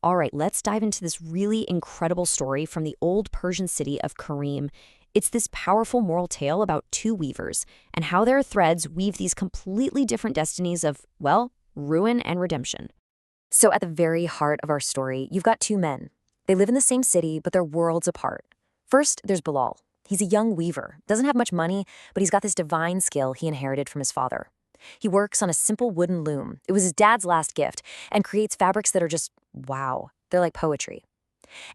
All right, let's dive into this really incredible story from the old Persian city of Karim. It's this powerful moral tale about two weavers and how their threads weave these completely different destinies of, well, ruin and redemption. So at the very heart of our story, you've got two men. They live in the same city, but they're worlds apart. First, there's Bilal. He's a young weaver, doesn't have much money, but he's got this divine skill he inherited from his father. He works on a simple wooden loom. It was his dad's last gift, and creates fabrics that are just, wow, they're like poetry.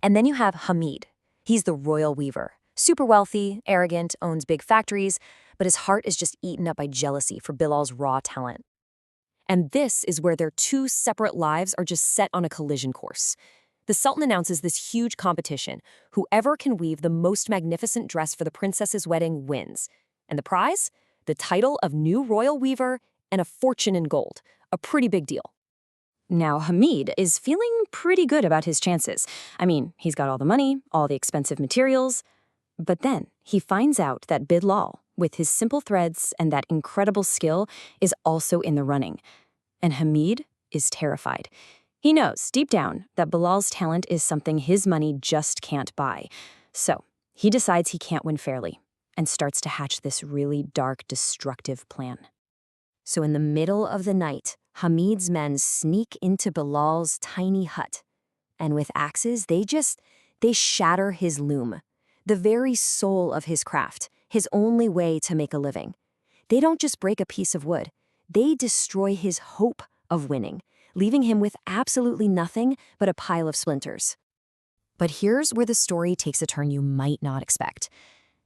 And then you have Hamid. He's the royal weaver. Super wealthy, arrogant, owns big factories, but his heart is just eaten up by jealousy for Bilal's raw talent. And this is where their two separate lives are just set on a collision course. The Sultan announces this huge competition. Whoever can weave the most magnificent dress for the princess's wedding wins. And the prize? The title of new royal weaver and a fortune in gold. A pretty big deal. Now, Hamid is feeling pretty good about his chances. I mean, he's got all the money, all the expensive materials. But then he finds out that Bilal, with his simple threads and that incredible skill, is also in the running. And Hamid is terrified. He knows, deep down, that Bilal's talent is something his money just can't buy. So he decides he can't win fairly and starts to hatch this really dark, destructive plan. So in the middle of the night, Hamid's men sneak into Bilal's tiny hut. And with axes, they shatter his loom, the very soul of his craft, his only way to make a living. They don't just break a piece of wood. They destroy his hope of winning, leaving him with absolutely nothing but a pile of splinters. But here's where the story takes a turn you might not expect.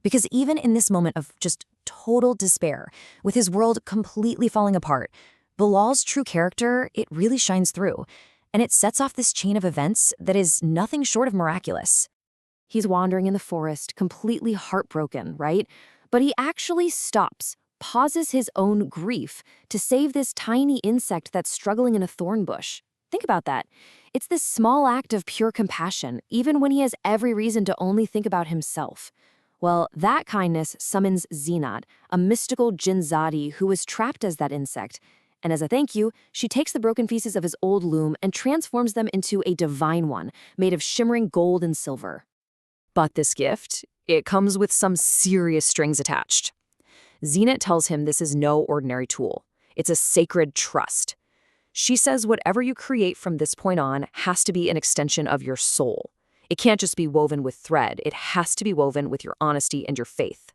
Because even in this moment of just total despair, with his world completely falling apart, Bilal's true character, it really shines through. And it sets off this chain of events that is nothing short of miraculous. He's wandering in the forest, completely heartbroken, right? But he actually stops, pauses his own grief to save this tiny insect that's struggling in a thorn bush. Think about that. It's this small act of pure compassion, even when he has every reason to only think about himself. Well, that kindness summons Jinnat, a mystical Jinnzadi who was trapped as that insect. And as a thank you, she takes the broken pieces of his old loom and transforms them into a divine one, made of shimmering gold and silver. But this gift, it comes with some serious strings attached. Jinnat tells him this is no ordinary tool. It's a sacred trust. She says whatever you create from this point on has to be an extension of your soul. It can't just be woven with thread. It has to be woven with your honesty and your faith.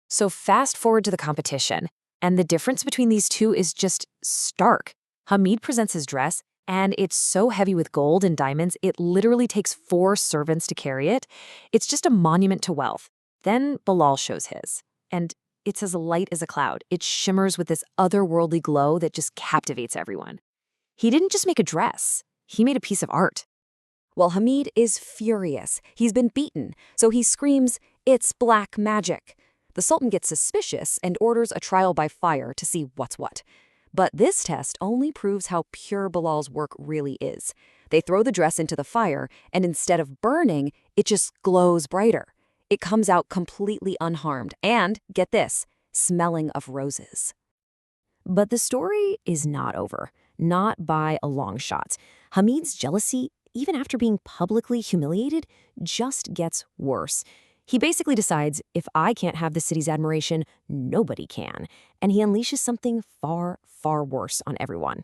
So fast forward to the competition, and the difference between these two is just stark. Hamid presents his dress, and it's so heavy with gold and diamonds, it literally takes 4 servants to carry it. It's just a monument to wealth. Then Bilal shows his, and it's as light as a cloud. It shimmers with this otherworldly glow that just captivates everyone. He didn't just make a dress. He made a piece of art. Well, Hamid is furious. He's been beaten, so he screams, "It's black magic." The Sultan gets suspicious and orders a trial by fire to see what's what. But this test only proves how pure Bilal's work really is. They throw the dress into the fire, and instead of burning, it just glows brighter. It comes out completely unharmed and, get this, smelling of roses. But the story is not over, not by a long shot. Hamid's jealousy, even after being publicly humiliated, just gets worse. He basically decides, if I can't have the city's admiration, nobody can. And he unleashes something far, far worse on everyone.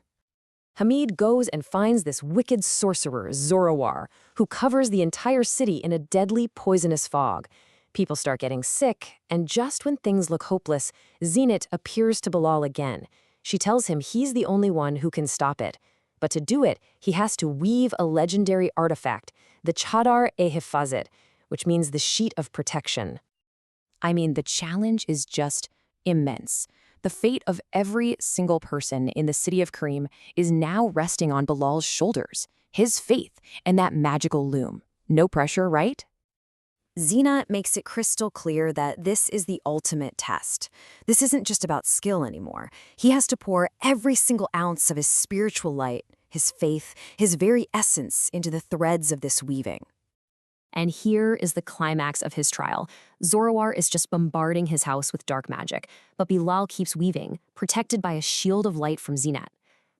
Hamid goes and finds this wicked sorcerer, Zorawar, who covers the entire city in a deadly, poisonous fog. People start getting sick, and just when things look hopeless, Jinnat appears to Bilal again. She tells him he's the only one who can stop it. But to do it, he has to weave a legendary artifact, the chadar-e-hifazit, which means the sheet of protection. I mean, the challenge is just immense. The fate of every single person in the city of Karim is now resting on Bilal's shoulders, his faith, and that magical loom. No pressure, right? Jinnat makes it crystal clear that this is the ultimate test. This isn't just about skill anymore. He has to pour every single ounce of his spiritual light, his faith, his very essence into the threads of this weaving. And here is the climax of his trial. Zorawar is just bombarding his house with dark magic, but Bilal keeps weaving, protected by a shield of light from Jinnat.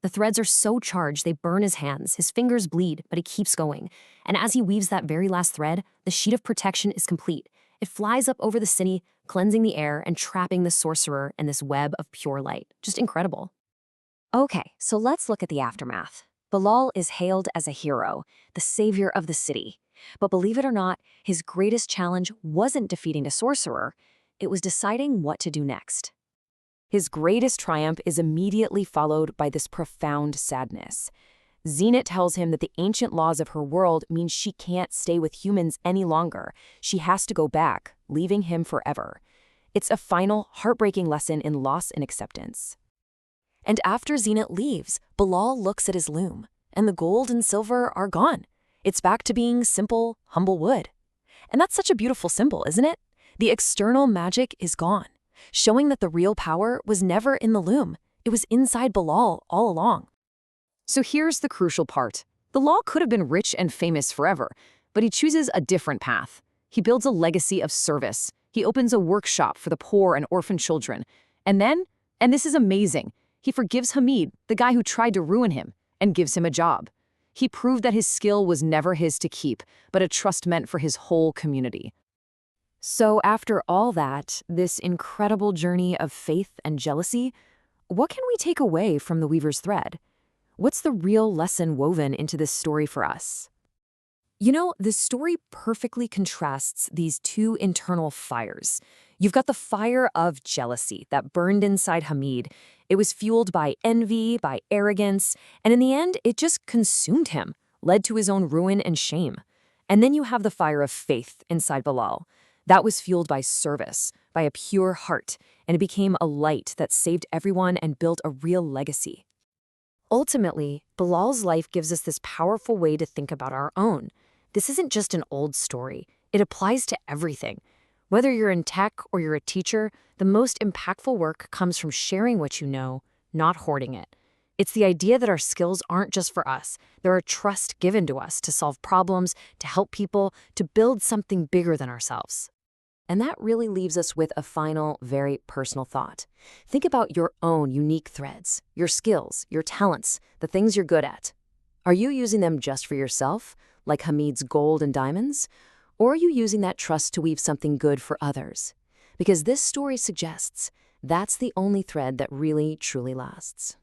The The threads are so charged they burn his hands, his fingers bleed, but he keeps going. And as he weaves that very last thread, the sheet of protection is complete. It flies up over the city, cleansing the air and trapping the sorcerer in this web of pure light. Just incredible. Okay, so let's look at the aftermath. Bilal is hailed as a hero, the savior of the city. But believe it or not, his greatest challenge wasn't defeating the sorcerer, it was deciding what to do next. His greatest triumph is immediately followed by this profound sadness. Jinnat tells him that the ancient laws of her world mean she can't stay with humans any longer. She has to go back, leaving him forever. It's a final, heartbreaking lesson in loss and acceptance. And after Jinnat leaves, Bilal looks at his loom, and the gold and silver are gone. It's back to being simple, humble wood. And that's such a beautiful symbol, isn't it? The external magic is gone, showing that the real power was never in the loom. It was inside Bilal all along. So here's the crucial part. Bilal could have been rich and famous forever, but he chooses a different path. He builds a legacy of service. He opens a workshop for the poor and orphan children. And then, and this is amazing, he forgives Hamid, the guy who tried to ruin him, and gives him a job. He proved that his skill was never his to keep, but a trust meant for his whole community. So after all that, this incredible journey of faith and jealousy, what can we take away from the weaver's thread? What's the real lesson woven into this story for us? You know, this story perfectly contrasts these two internal fires. You've got the fire of jealousy that burned inside Hamid. It was fueled by envy, by arrogance, and in the end, it just consumed him, led to his own ruin and shame. And then you have the fire of faith inside Bilal. That was fueled by service, by a pure heart, and it became a light that saved everyone and built a real legacy. Ultimately, Bilal's life gives us this powerful way to think about our own. This isn't just an old story. It applies to everything. Whether you're in tech or you're a teacher, the most impactful work comes from sharing what you know, not hoarding it. It's the idea that our skills aren't just for us. They're a trust given to us to solve problems, to help people, to build something bigger than ourselves. And that really leaves us with a final, very personal thought. Think about your own unique threads, your skills, your talents, the things you're good at. Are you using them just for yourself, like Hamid's gold and diamonds? Or are you using that trust to weave something good for others? Because this story suggests that's the only thread that really, truly lasts.